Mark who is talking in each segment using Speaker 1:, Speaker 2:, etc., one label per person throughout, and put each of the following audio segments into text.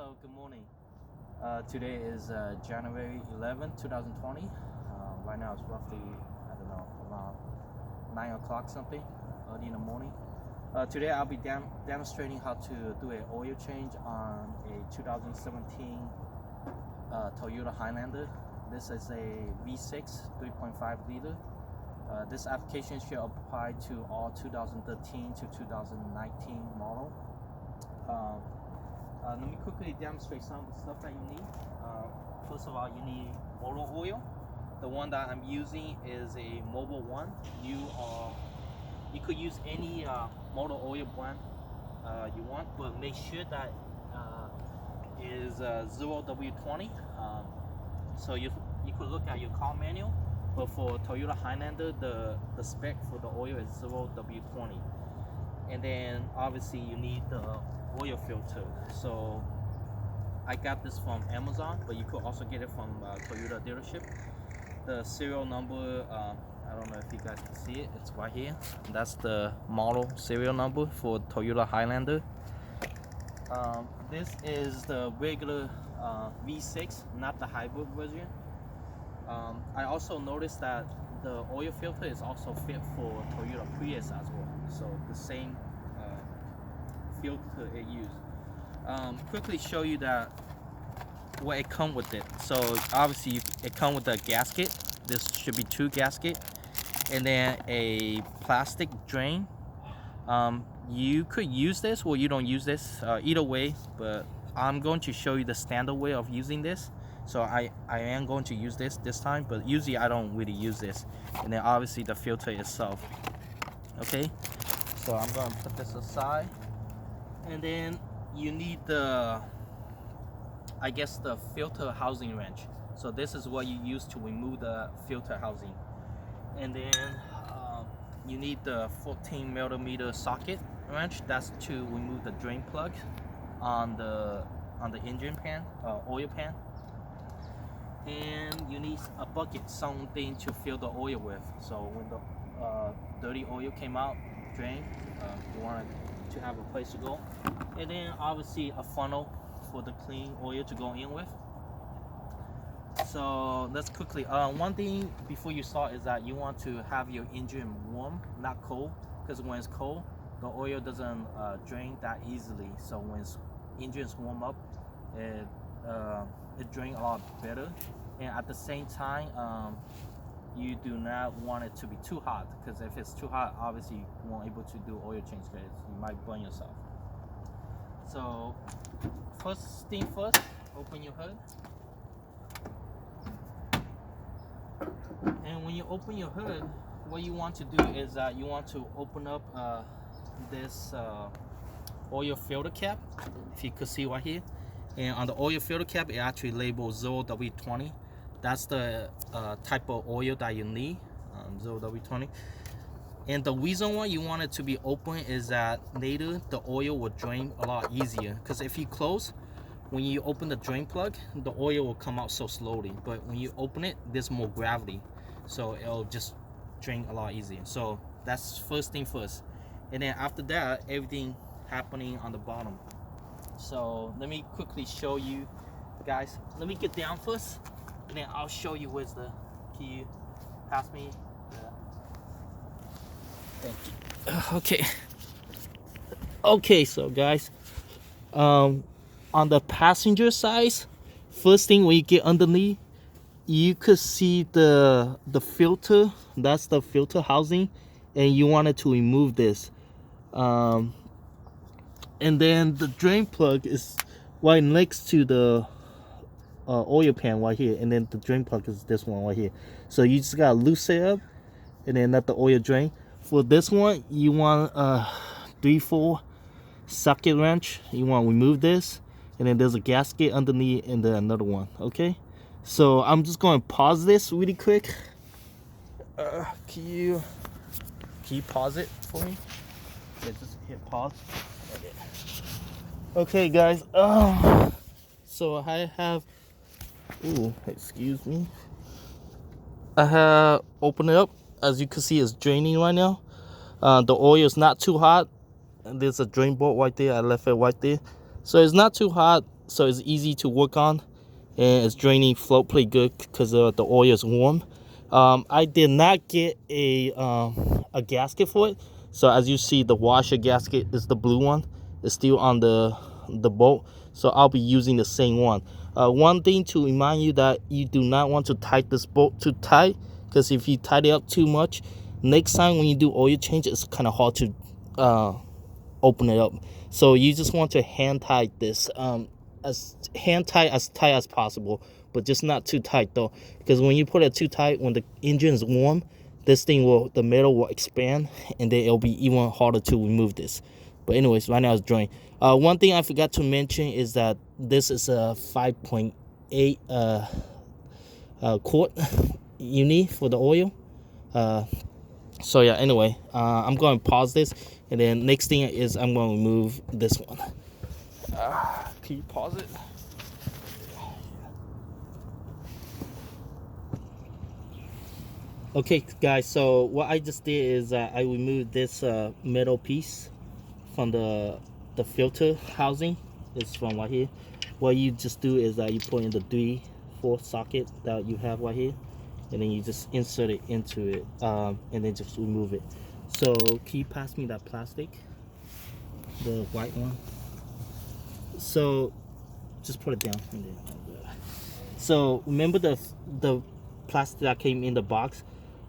Speaker 1: Hello, good morning. Today is January 11, 2020. Right now it's roughly, I don't know, around 9 o'clock something, early in the morning. Today I'll be demonstrating how to do an oil change on a 2017 Toyota Highlander. This is a V6 3.5 liter. This application should apply to all 2013 to 2019 model. Let me quickly demonstrate some of the stuff that you need. First of all, you need motor oil. The one that I'm using is a Mobile One. You could use any motor oil brand you want, but make sure that is 0W20. So you could look at your car manual, but for Toyota Highlander, the spec for the oil is 0W20. And then obviously you need the oil filter. So I got this from Amazon, but you could also get it from Toyota dealership. The serial number, I don't know if you guys can see it, it's right here. That's the model serial number for Toyota Highlander. This is the regular V6, not the hybrid version. I also noticed that the oil filter is also fit for Toyota Prius as well, so the same filter it used. Quickly show you that what it comes with it. So obviously it comes with a gasket. This should be 2 gaskets, and then a plastic drain. You could use this or you don't use this, either way, but I'm going to show you the standard way of using this. So I am going to use this time, but usually I don't really use this. And then obviously the filter itself. Okay, so I'm going to put this aside, and then you need the, I guess, the filter housing wrench. So this is what you use to remove the filter housing. And then you need the 14mm socket wrench. That's to remove the drain plug on the engine pan, oil pan. And you need a bucket, something to fill the oil with. So when the dirty oil came out, drain, you want to have a place to go. And then obviously a funnel for the clean oil to go in with. So let's quickly, one thing before you start is that you want to have your engine warm, not cold, because when it's cold, the oil doesn't drain that easily. So when engines warm up, it drains a lot better. And at the same time, you do not want it to be too hot, because if it's too hot, obviously you won't able to do oil change, because you might burn yourself. So first thing first, open your hood. And when you open your hood, what you want to do is you want to open up this oil filter cap, if you could see right here. And on the oil filter cap, it actually labels 0W20. That's the type of oil that you need, 0W20. And the reason why you want it to be open is that later the oil will drain a lot easier. Because if you close, when you open the drain plug, the oil will come out so slowly. But when you open it, there's more gravity, so it'll just drain a lot easier. So that's first thing first. And then after that, everything happening on the bottom. So let me quickly show you guys. Let me get down first, and then I'll show you where's the key. Pass me. Thank you. Okay, so guys, on the passenger side, first thing when you get underneath, you could see the filter. That's the filter housing, and you wanted to remove this. And then the drain plug is right next to the oil pan right here, and then the drain plug is this one right here. So you just gotta loosen it up, and then let the oil drain. For this one, you want a 3/4 socket wrench. You want to remove this, and then there's a gasket underneath, and then another one. Okay, so I'm just going to pause this really quick. Can you pause it for me? Yeah, just hit pause. Okay, guys. So I have. Ooh, excuse me. I have opened it up. As you can see, it's draining right now. The oil is not too hot. And there's a drain board right there. I left it right there. So it's not too hot. so it's easy to work on, and it's draining float pretty good because the oil is warm. I did not get a gasket for it, so as you see, the washer gasket is the blue one. It's still on the bolt, so I'll be using the same one. One thing to remind you that you do not want to tighten this bolt too tight, because if you tighten it up too much, next time when you do oil change, it's kind of hard to open it up. So you just want to hand tight this, as tight as possible, but just not too tight though, because when you put it too tight, when the engine is warm, the metal will expand, and then it'll be even harder to remove this. But anyways, right now it's drying. One thing I forgot to mention is that this is a 5.8 quart uni for the oil. So yeah, anyway, I'm going to pause this, and then next thing is I'm going to remove this one. Can you pause it? Okay guys, so what I just did is I removed this metal piece from the filter housing. It's from right here. What you just do is you put in the 3/4 socket that you have right here, and then you just insert it into it, and then just remove it. So can you pass me that plastic, the white one? So just put it down. So remember the plastic that came in the box?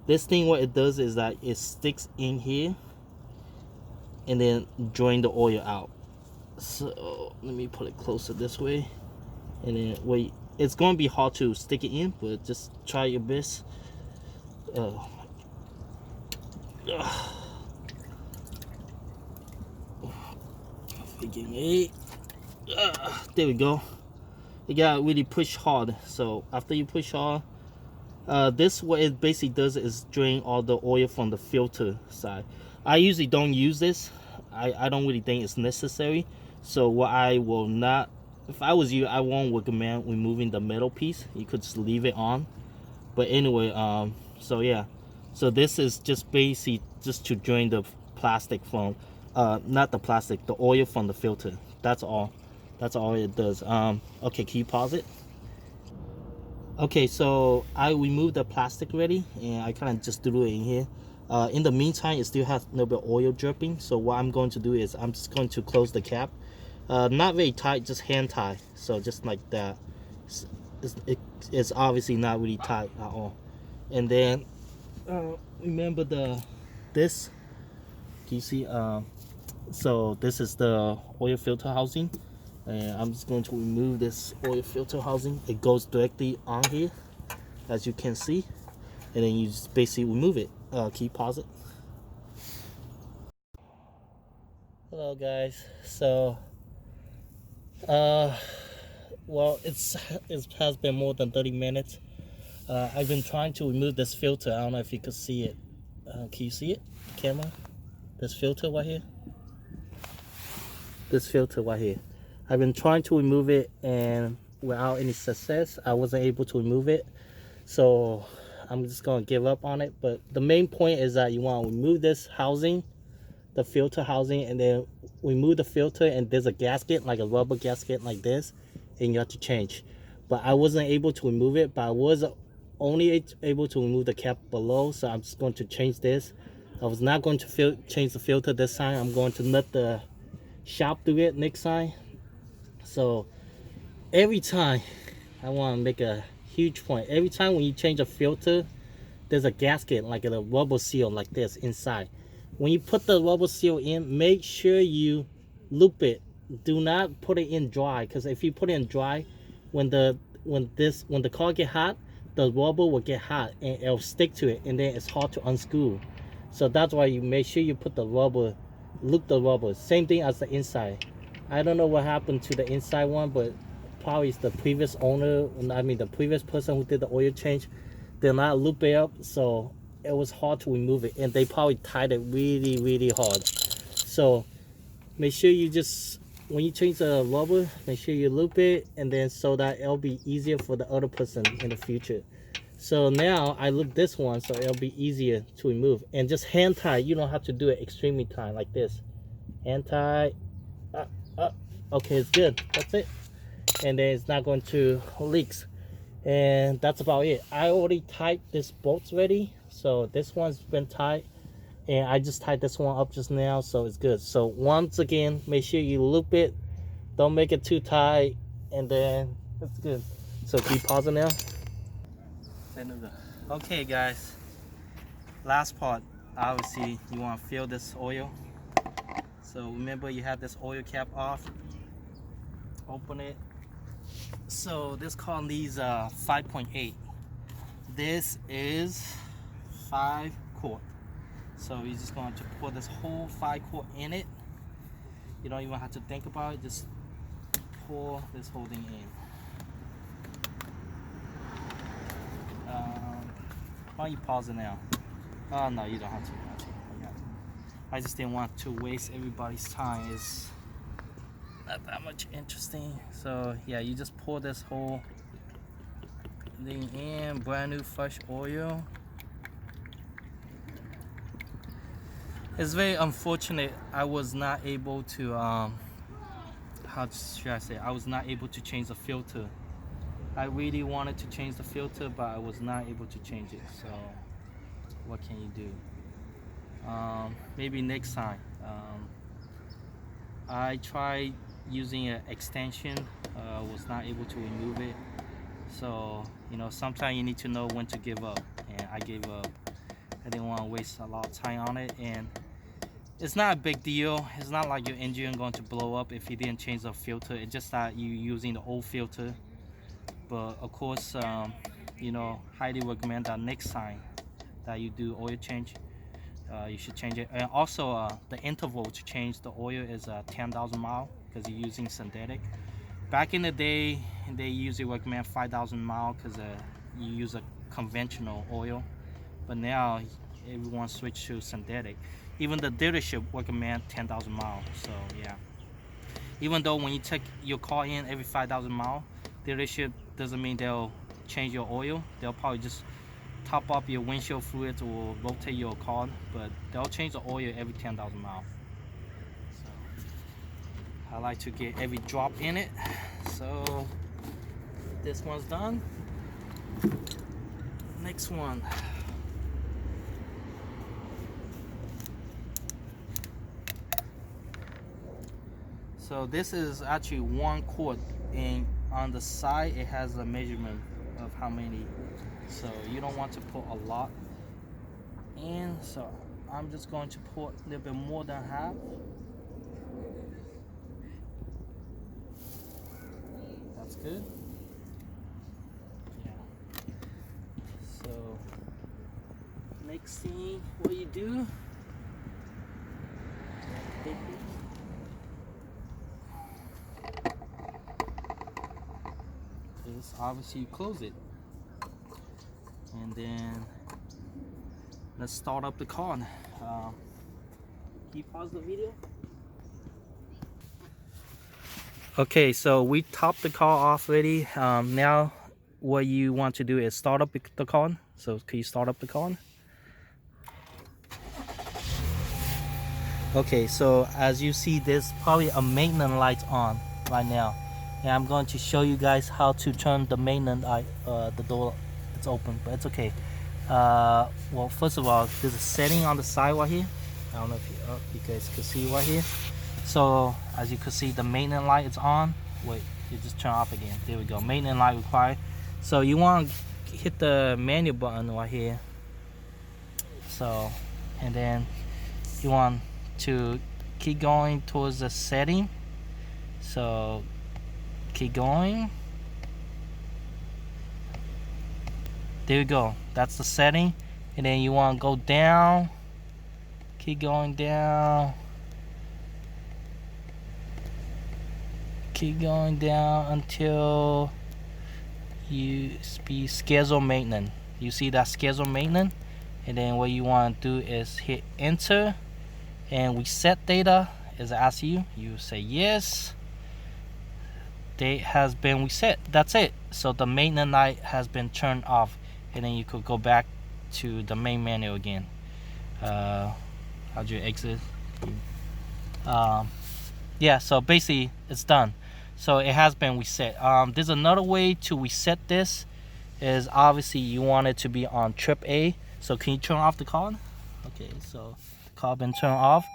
Speaker 1: This thing, what it does is that it sticks in here and then drain the oil out. So let me put it closer this way, and then wait. It's going to be hard to stick it in, but just try your best. There we go. You gotta really push hard. So after you push hard, this what it basically does is drain all the oil from the filter side. I usually don't use this. I don't really think it's necessary. So what I will not, if I was you, I won't recommend removing the metal piece. You could just leave it on. But anyway, so yeah, so this is just basically just to drain the plastic from, not the plastic, the oil from the filter. That's all it does. Okay, can you pause it? Okay, so I removed the plastic already, and I kind of just threw it in here. In the meantime, it still has a little bit of oil dripping, so what I'm going to do is I'm just going to close the cap. Not very tight, just hand tie, so just like that. It's obviously not really tight at all. And then remember this, can you see? So this is the oil filter housing, and I'm just going to remove this oil filter housing. It goes directly on here, as you can see, and then you just basically remove it. Can you pause it? Hello guys. So well, it has been more than 30 minutes. I've been trying to remove this filter. I don't know if you could see it. Can you see it, camera? This filter right here. This filter right here. I've been trying to remove it, and without any success, I wasn't able to remove it. So I'm just gonna give up on it. But the main point is that you want to remove this housing, the filter housing, and then remove the filter, and there's a gasket, like a rubber gasket like this, and you have to change. But I wasn't able to remove it, but I was only able to remove the cap below, so I'm just going to change this. I was not going to change the filter this time. I'm going to let the shop do it next time. So every time, I want to make a huge point. Every time when you change a filter, there's a gasket, like a rubber seal like this inside. When you put the rubber seal in, make sure you loop it. Do not put it in dry, because if you put it in dry, when the car get hot, the rubber will get hot and it'll stick to it, and then it's hard to unscrew. So that's why you make sure you put the rubber, loop the rubber. Same thing as the inside. I don't know what happened to the inside one, but probably it's the previous owner, I mean the previous person who did the oil change, did not loop it up, so it was hard to remove it, and they probably tied it really hard. So make sure you just, when you change the rubber, make sure you loop it, and then so that it'll be easier for the other person in the future. So now I loop this one, so it'll be easier to remove. And just hand tie. You don't have to do it extremely tight like this. Hand tie. Okay, it's good. That's it. and then it's not going to leaks. And that's about it. I already tied this bolts ready, so this one's been tied, and I just tied this one up just now, so it's good. So once again, make sure you loop it, don't make it too tight, and then it's good. So keep pausing now. Okay guys, last part. Obviously you want to fill this oil. So remember, you have this oil cap off, open it. So this car needs 5.8. This is 5 quart. So you're just going to pour this whole 5 quart in it. You don't even have to think about it, just pour this whole thing in. Why don't you pause it now? Oh no, you don't have to. I just didn't want to waste everybody's time. It's not that much interesting. So yeah, you just pour this whole thing in, brand new fresh oil. It's very unfortunate I was not able to how should I say, I was not able to change the filter. I really wanted to change the filter, but I was not able to change it. So what can you do? Maybe next time. I tried using an extension, was not able to remove it. So you know, sometimes you need to know when to give up, and I gave up. I didn't want to waste a lot of time on it, and it's not a big deal. It's not like your engine going to blow up if you didn't change the filter. It's just that you using the old filter. But of course, you know, highly recommend that next time that you do oil change, you should change it. And also the interval to change the oil is 10,000 miles, because you're using synthetic. Back in the day, they usually recommend 5,000 miles because you use a conventional oil. But now everyone switched to synthetic. Even the dealership recommend 10,000 miles. So yeah, even though when you take your car in every 5,000 miles, dealership doesn't mean they'll change your oil. They'll probably just top up your windshield fluids or rotate your car, but they'll change the oil every 10,000 miles. So I like to get every drop in it. So this one's done. Next one. So this is actually 1 quart, and on the side it has a measurement of how many. So you don't want to put a lot in. So I'm just going to put a little bit more than half. That's good. Yeah. So next thing, what you do? Is obviously you close it, and then let's start up the car. Can you pause the video? Okay, so we topped the car off already. Now what you want to do is start up the car. So can you start up the car? Okay, so as you see, there's probably a maintenance light on right now, and I'm going to show you guys how to turn the maintenance light. The door, it's open, but it's okay. Well, first of all, there's a setting on the side right here. I don't know if you guys can see right here. So as you can see, the maintenance light is on. Wait, it just turn off again. There we go. Maintenance light required. So you want to hit the menu button right here. So, and then you want to keep going towards the setting. So keep going. There you go. That's the setting. And then you want to go down. Keep going down. Keep going down until you be schedule maintenance. You see that schedule maintenance? And then what you want to do is hit enter, and we set data is ask you. You say yes. Date has been reset. That's it. So the maintenance light has been turned off, and then you could go back to the main menu again. How'd you exit? Yeah, so basically it's done. So it has been reset. There's another way to reset this. Is obviously you want it to be on trip A. So can you turn off the car? Okay, so the car been turned off.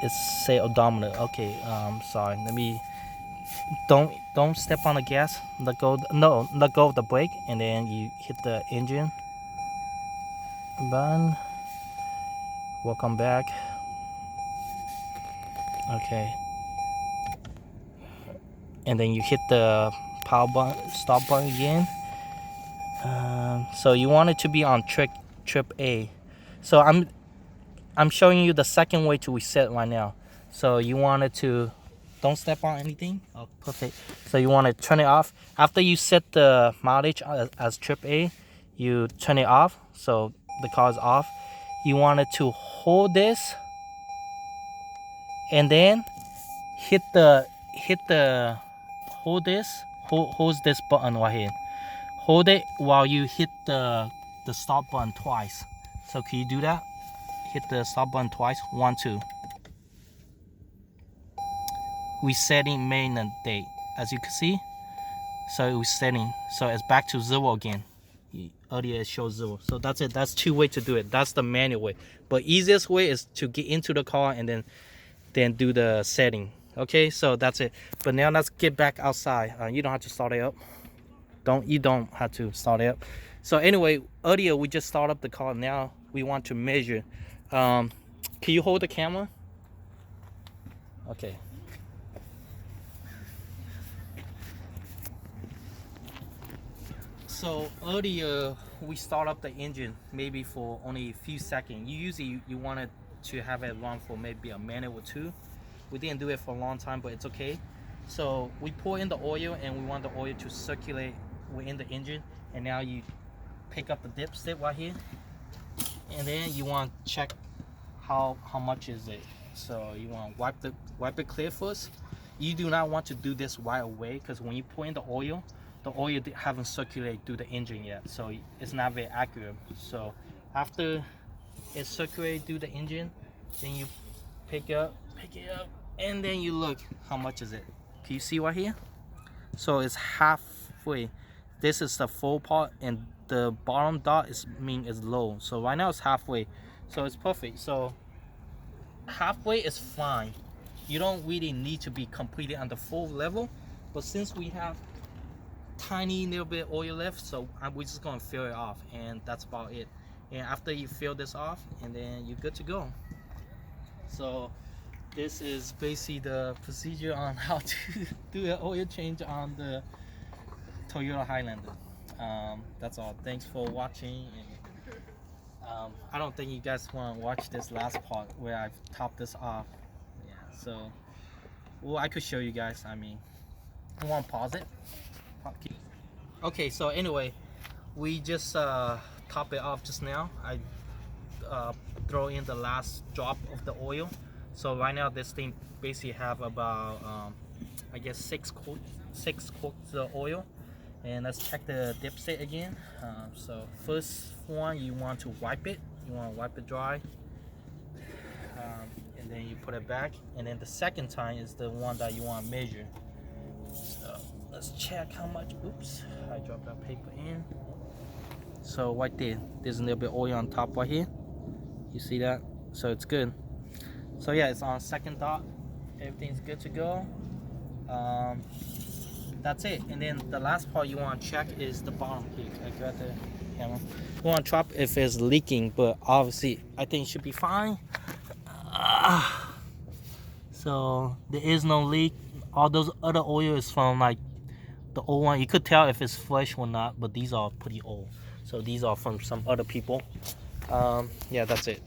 Speaker 1: It's say odometer. Okay, sorry. Let me don't step on the gas. Let go. No, let go of the brake, and then you hit the engine button. Welcome back. Okay, and then you hit the power button, stop button again. So you want it to be on trip A. So I'm showing you the second way to reset right now. So you want it to, don't step on anything. Oh, perfect. So you want to turn it off. After you set the mileage as trip A, you turn it off. So the car is off. You want it to hold this and then hold this button right here. Hold it while you hit the stop button twice. So can you do that? Hit the stop button twice. 1, 2. Resetting maintenance date. As you can see, so resetting. So it's back to 0 again. Earlier it shows 0. So that's it. That's 2 ways to do it. That's the manual way. But easiest way is to get into the car and then do the setting. Okay, so that's it. But now let's get back outside. You don't have to start it up. You don't have to start it up. So anyway, earlier we just started up the car. Now we want to measure. Can you hold the camera? Okay. So earlier we start up the engine maybe for only a few seconds. You wanted to have it run for maybe a minute or 2. We didn't do it for a long time, but it's okay. So we pour in the oil and we want the oil to circulate within the engine. And now you pick up the dipstick right here, and then you want to check how much is it. So you want to wipe it clear first. You do not want to do this right away, because when you pour in the oil haven't circulated through the engine yet, so it's not very accurate. So after it circulated through the engine, then you pick it up, and then you look how much is it. Can you see right here? So it's halfway. This is the full part, and the bottom dot is low. So right now it's halfway, so it's perfect. So halfway is fine. You don't really need to be completely on the full level, but since we have tiny little bit oil left, so we're just gonna fill it off, and that's about it. And after you fill this off, and then you're good to go. So this is basically the procedure on how to do an oil change on the Toyota Highlander. That's all. Thanks for watching. And I don't think you guys want to watch this last part where I topped this off. Yeah. So, well, I could show you guys. I mean, I want to pause it. Okay. So anyway, we just top it off just now. I throw in the last drop of the oil. So right now this thing basically have about I guess 6 quarts of oil. And let's check the dipstick again. So first one, you want to wipe it. You want to wipe it dry, and then you put it back. And then the second time is the one that you want to measure. So let's check how much. Oops, I dropped that paper in. So right there's a little bit of oil on top right here. You see that? So it's good. So yeah, it's on second dot. Everything's good to go. That's it. And then the last part you want to check is the bottom here. I got the camera. You want to drop if it's leaking, but obviously I think it should be fine. So there is no leak. All those other oil is from like the old one. You could tell if it's fresh or not, but these are pretty old. So these are from some other people. Yeah, that's it.